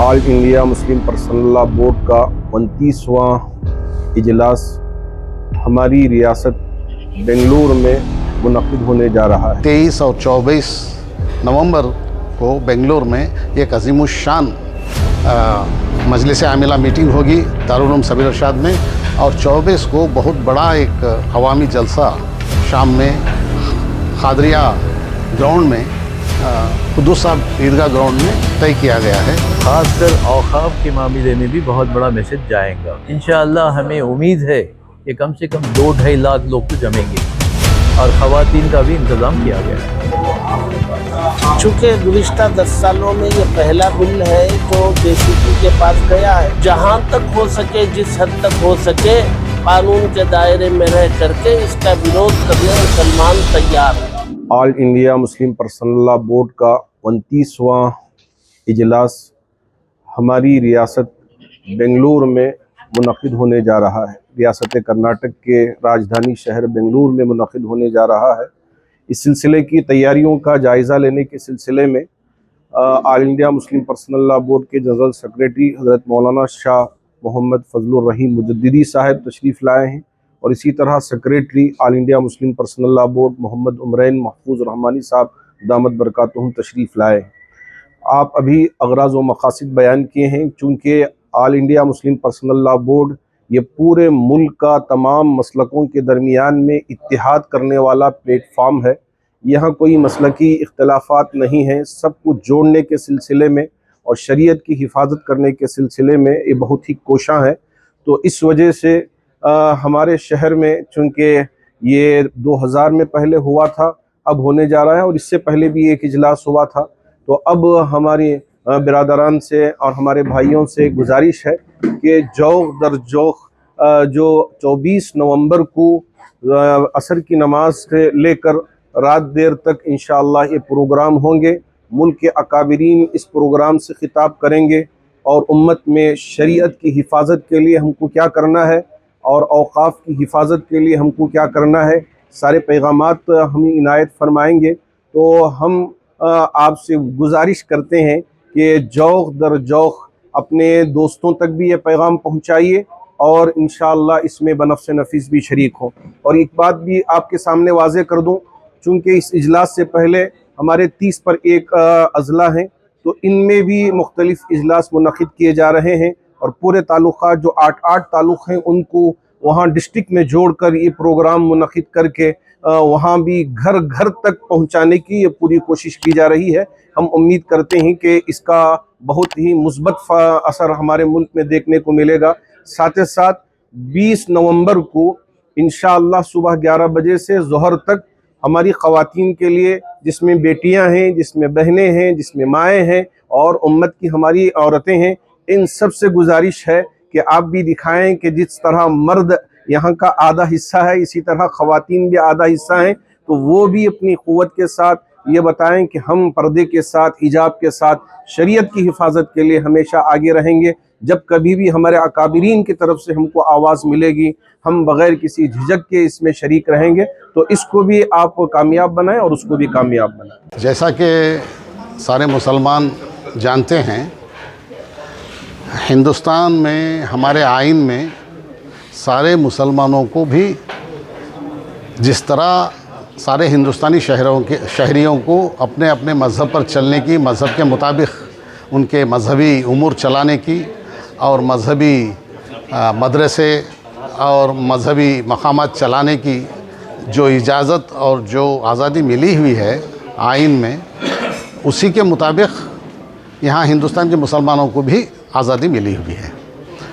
All India Muslim Personal Law board का 29वां इजलास हमारी रियासत बेंगलुरु में मुनक़िद होने जा रहा है। 23 और 24 नवंबर को बेंगलुरु में एक अज़ीमुश्शान मजलिस आमिला मीटिंग होगी दारुल उलूम सबीर इरशाद में, और 24 को बहुत बड़ा एक अवामी जलसा शाम में खादरिया ग्राउंड में कुद्दूस साहब ईदगाह ग्राउंड में तय किया गया है। खासकर औक़ाफ़ के मामले में भी बहुत बड़ा मैसेज जाएगा। इंशाअल्लाह हमें उम्मीद है कि कम से कम 2-2.5 लाख लोग तो जमेंगे और ख़वातीन का भी इंतज़ाम किया गया है। चूँकि गुज़िश्ता 10 सालों में ये पहला बिल है जो JCP के पास गया है। जहाँ तक हो सके, जिस हद तक हो सके, कानून के दायरे में रह करके इसका विरोध करने मुसलमान तैयार है। All India Muslim Personal Law board का 29वां इजलास हमारी रियासत बेंगलुरु में मुनक़िद होने जा रहा है। रियासत कर्नाटक के राजधानी शहर बेंगलुरु में मुनक़िद होने जा रहा है। इस सिलसिले की तैयारियों का जायज़ा लेने के सिलसिले में all India Muslim Personal Law board के जनरल सेक्रेटरी हज़रत मौलाना शाह मोहम्मद फजलुर रहीम मुजद्दिदी साहब तशरीफ़ लाए हैं, और इसी तरह secretary All India Muslim Personal Law Board Mohammad Umrain Mahfooz Rahmani साहब दामत बरकातुहुम तशरीफ़ लाए हैं। आप अभी अगराज़ व मक़ासिद बयान किए हैं। चूँकि all India Muslim Personal Law board ये पूरे मुल्क का तमाम मसलकों के दरमियान में इत्तिहाद करने वाला प्लेटफार्म है। यहाँ कोई मसलकी इख्तलाफात नहीं हैं। सब कुछ जोड़ने के सिलसिले में और शरीयत की हिफाजत करने के सिलसिले में ये बहुत ही कोशां है। तो इस वजह से हमारे शहर में, चूँकि ये 2000 में पहले हुआ था, अब होने जा रहा है, और इससे पहले भी एक इजलास हुआ था। तो अब हमारी बिरादरान से और हमारे भाइयों से गुजारिश है कि जौक दर जौक जो 24 नवंबर को असर की नमाज से लेकर रात देर तक इंशाअल्लाह ये प्रोग्राम होंगे। मुल्क के अकाबिरीन इस प्रोग्राम से खिताब करेंगे और उम्मत में शरीयत की हिफाजत के लिए हमको क्या करना है और औक़ाफ़ की हिफाजत के लिए हमको क्या करना है, सारे पैगामात हमें इनायत फरमाएंगे। तो हम आपसे गुजारिश करते हैं कि जौक दर जौक अपने दोस्तों तक भी ये पैगाम पहुंचाइए और इंशाअल्लाह इसमें बनफ़्स नफीस भी शरीक हो। और एक बात भी आपके सामने वाज़े कर दूं, चूँकि इस इजलास से पहले हमारे 30 पर एक अज़ला हैं, तो इनमें भी मुख्तलिफ़ इजलास मुनक़िद किए जा रहे हैं, और पूरे ताल्लुक़ात जो 8 ताल्लुक़ हैं उनको वहाँ डिस्ट्रिक्ट में जोड़कर ये प्रोग्राम मुनक़िद करके वहाँ भी घर घर तक पहुँचाने की ये पूरी कोशिश की जा रही है। हम उम्मीद करते हैं कि इसका बहुत ही मुस्बत असर हमारे मुल्क में देखने को मिलेगा। साथ ही साथ 20 नवंबर को इंशाअल्लाह सुबह 11 बजे से ज़ोहर तक हमारी ख़वातीन के लिए, जिसमें बेटियां हैं, जिसमें बहनें हैं, जिसमें माएँ हैं और उम्मत की हमारी औरतें हैं, इन सब से गुजारिश है कि आप भी दिखाएं कि जिस तरह मर्द यहाँ का आधा हिस्सा है, इसी तरह ख़वातीन भी आधा हिस्सा हैं। तो वो भी अपनी क़ुव्वत के साथ ये बताएं कि हम पर्दे के साथ, हिजाब के साथ शरीयत की हिफाजत के लिए हमेशा आगे रहेंगे। जब कभी भी हमारे अकाबिरीन की तरफ से हमको आवाज़ मिलेगी, हम बग़ैर किसी झिझक के इसमें शरीक रहेंगे। तो इसको भी आप कामयाब बनाएं और उसको भी कामयाब बनाएं। जैसा कि सारे मुसलमान जानते हैं, हिंदुस्तान में हमारे आइन में सारे मुसलमानों को भी जिस तरह सारे हिंदुस्तानी शहरियों को अपने अपने मज़हब पर चलने की, मज़हब के मुताबिक उनके मजहबी उमूर चलाने की और मजहबी मदरसे और मजहबी मकामात चलाने की जो इजाज़त और जो आज़ादी मिली हुई है आइन में, उसी के मुताबिक यहाँ हिंदुस्तान के मुसलमानों को भी आज़ादी मिली हुई है।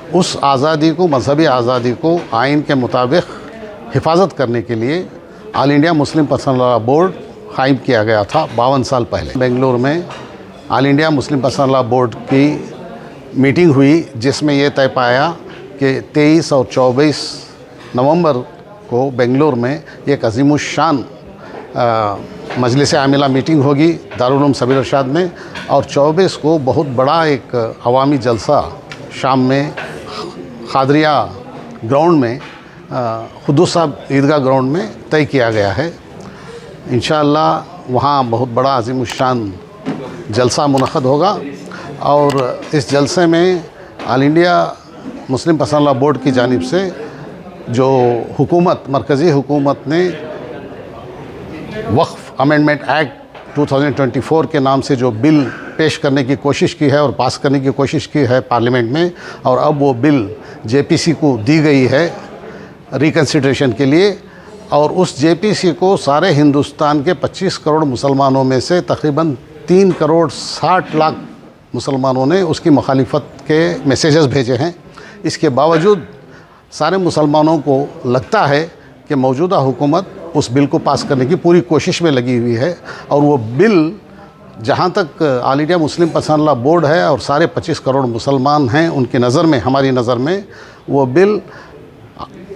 उस आज़ादी को, मजहबी आज़ादी को आइन के मुताबिक हिफाजत करने के लिए all India Muslim Personal Law board कायम किया गया था 52 साल पहले। बेंगलुरु में all India Muslim Personal Law board की मीटिंग हुई, जिसमें ये तय पाया कि 23 और 24 नवंबर को बेंगलुरु में एक अज़ीमुश्शान मजलिस आमिला मीटिंग होगी दारुल उलूम सबीर इरशाद में, और 24 को बहुत बड़ा एक अवामी जलसा शाम में खादरिया ग्राउंड में कुद्दूस साहब ईदगाह ग्राउंड में तय किया गया है। इंशाअल्लाह वहाँ बहुत बड़ा अज़ीमुश्शान जलसा मुनक़्क़द होगा। اور اس جلسے میں All India Muslim Personal Law Board کی جانب سے جو حکومت مرکزی حکومت نے وقف امینڈمنٹ ایکٹ 2024 کے نام سے جو بل پیش کرنے کی کوشش کی ہے اور پاس کرنے کی کوشش کی ہے پارلیمنٹ میں، اور اب وہ بل جے پی سی کو دی گئی ہے ریکنسیڈریشن کے لیے، اور اس جے پی سی کو سارے ہندوستان کے 25 کروڑ مسلمانوں میں سے تقریباً 3 کروڑ 60 لاکھ مسلمانوں نے اس کی مخالفت کے میسیجز بھیجے ہیں۔ اس کے باوجود سارے مسلمانوں کو لگتا ہے کہ موجودہ حکومت اس بل کو پاس کرنے کی پوری کوشش میں لگی ہوئی ہے، اور وہ بل جہاں تک All India Muslim Personal Law Board ہے اور سارے 25 کروڑ مسلمان ہیں ان کی نظر میں، ہماری نظر میں، وہ بل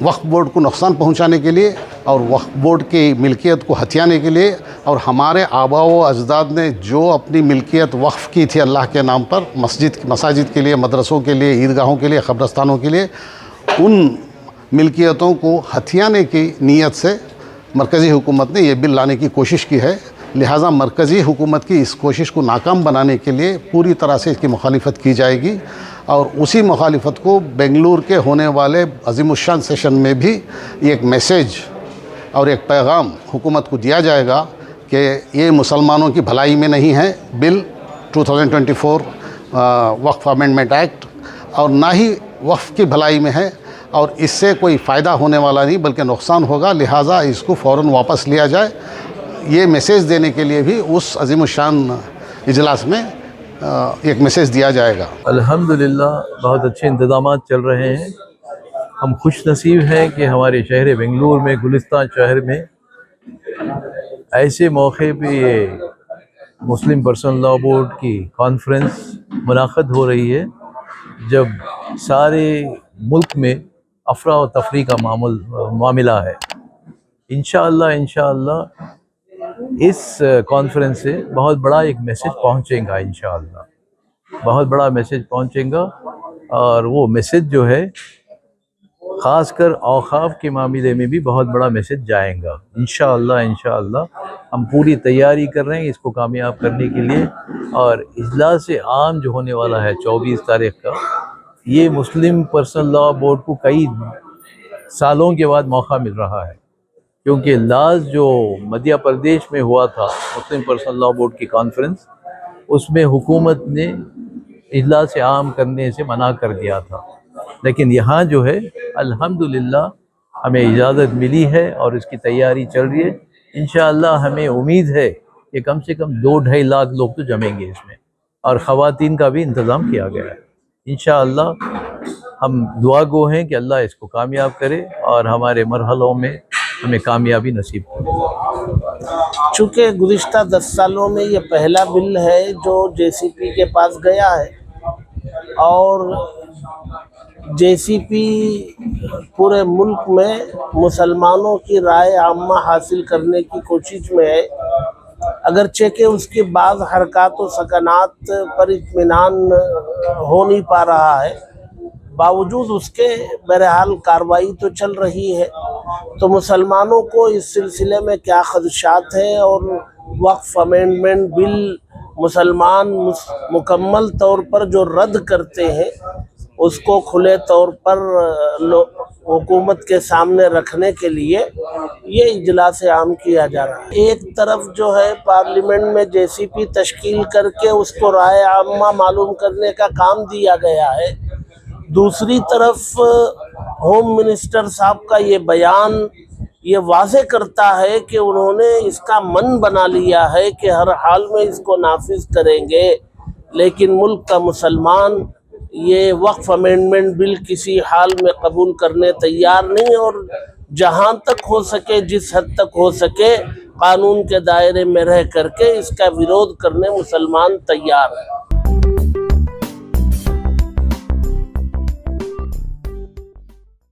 وقف بورڈ کو نقصان پہنچانے کے لیے اور وقف بورڈ کی ملکیت کو ہتھیانے کے لیے، اور ہمارے آباء و اجداد نے جو اپنی ملکیت وقف کی تھی اللہ کے نام پر مساجد کے لیے، مدرسوں کے لیے، عیدگاہوں کے لیے، قبرستانوں کے لیے، ان ملکیتوں کو ہتھیانے کی نیت سے مرکزی حکومت نے یہ بل لانے کی کوشش کی ہے۔ لہٰذا مرکزی حکومت کی اس کوشش کو ناکام بنانے کے لیے پوری طرح سے اس کی مخالفت کی جائے گی، اور اسی مخالفت کو بنگلور کے ہونے والے عظیم الشان سیشن میں بھی ایک میسیج اور ایک پیغام حکومت کو دیا جائے گا کہ یہ مسلمانوں کی بھلائی میں نہیں ہے بل 2024 وقف امینڈمنٹ ایکٹ، اور نہ ہی وقف کی بھلائی میں ہے، اور اس سے کوئی فائدہ ہونے والا نہیں بلکہ نقصان ہوگا، لہٰذا اس کو فوراً واپس لیا جائے۔ یہ میسیج دینے کے لیے بھی اس عظیم الشان اجلاس میں ایک میسیج دیا جائے گا۔ الحمدللہ بہت اچھے انتظامات چل رہے ہیں۔ ہم خوش نصیب ہیں کہ ہمارے شہر بنگلور میں، گلستان شہر میں ایسے موقع پہ یہ مسلم پرسنل لاء بورڈ کی کانفرنس منعقد ہو رہی ہے، جب سارے ملک میں افرا و تفری کا معاملہ ہے۔ انشاءاللہ اس کانفرنس سے بہت بڑا ایک میسیج پہنچے گا، انشاءاللہ بہت بڑا میسیج پہنچے گا، اور وہ میسیج جو ہے خاص کر اوقاف کے معاملے میں بھی بہت بڑا میسیج جائے گا۔ انشاءاللہ ہم پوری تیاری کر رہے ہیں اس کو کامیاب کرنے کے لیے، اور اجلاس عام جو ہونے والا ہے 24 تاریخ کا، یہ مسلم پرسنل لاء بورڈ کو کئی سالوں کے بعد موقع مل رہا ہے، کیونکہ لاز جو مدھیہ پردیش میں ہوا تھا مسلم پرسنل لاء بورڈ کی کانفرنس، اس میں حکومت نے اجلاس عام کرنے سے منع کر دیا تھا، لیکن یہاں جو ہے الحمدللہ ہمیں اجازت ملی ہے اور اس کی تیاری چل رہی ہے۔ انشاءاللہ ہمیں امید ہے کہ کم سے کم 2-2.5 لاکھ لوگ تو جمیں گے اس میں، اور خواتین کا بھی انتظام کیا گیا ہے۔ انشاءاللہ ہم دعا گو ہیں کہ اللہ اس کو کامیاب کرے اور ہمارے مرحلوں میں ہمیں کامیابی نصیب کرے۔ چونکہ گزشتہ 10 سالوں میں یہ پہلا بل ہے جو جے سی پی کے پاس گیا ہے، اور جے سی پی پورے ملک میں مسلمانوں کی رائے عامہ حاصل کرنے کی کوشش میں ہے، اگرچہ کہ اس کی بعض حرکات و سکنات پر اطمینان ہو نہیں پا رہا ہے، باوجود اس کے بہرحال کارروائی تو چل رہی ہے۔ تو مسلمانوں کو اس سلسلے میں کیا خدشات ہیں، اور وقف امینڈمنٹ بل مسلمان مکمل طور پر جو رد کرتے ہیں اس کو کھلے طور پر حکومت کے سامنے رکھنے کے لیے یہ اجلاس عام کیا جا رہا ہے۔ ایک طرف جو ہے پارلیمنٹ میں جے سی پی تشکیل کر کے اس کو رائے عامہ معلوم کرنے کا کام دیا گیا ہے، دوسری طرف ہوم منسٹر صاحب کا یہ بیان یہ واضح کرتا ہے کہ انہوں نے اس کا من بنا لیا ہے کہ ہر حال میں اس کو نافذ کریں گے، لیکن ملک کا مسلمان یہ وقف امینڈمنٹ بل کسی حال میں قبول کرنے تیار نہیں، اور جہاں تک ہو سکے، جس حد تک ہو سکے، قانون کے دائرے میں رہ کر کے اس کا ویرودھ کرنے مسلمان تیار ہے۔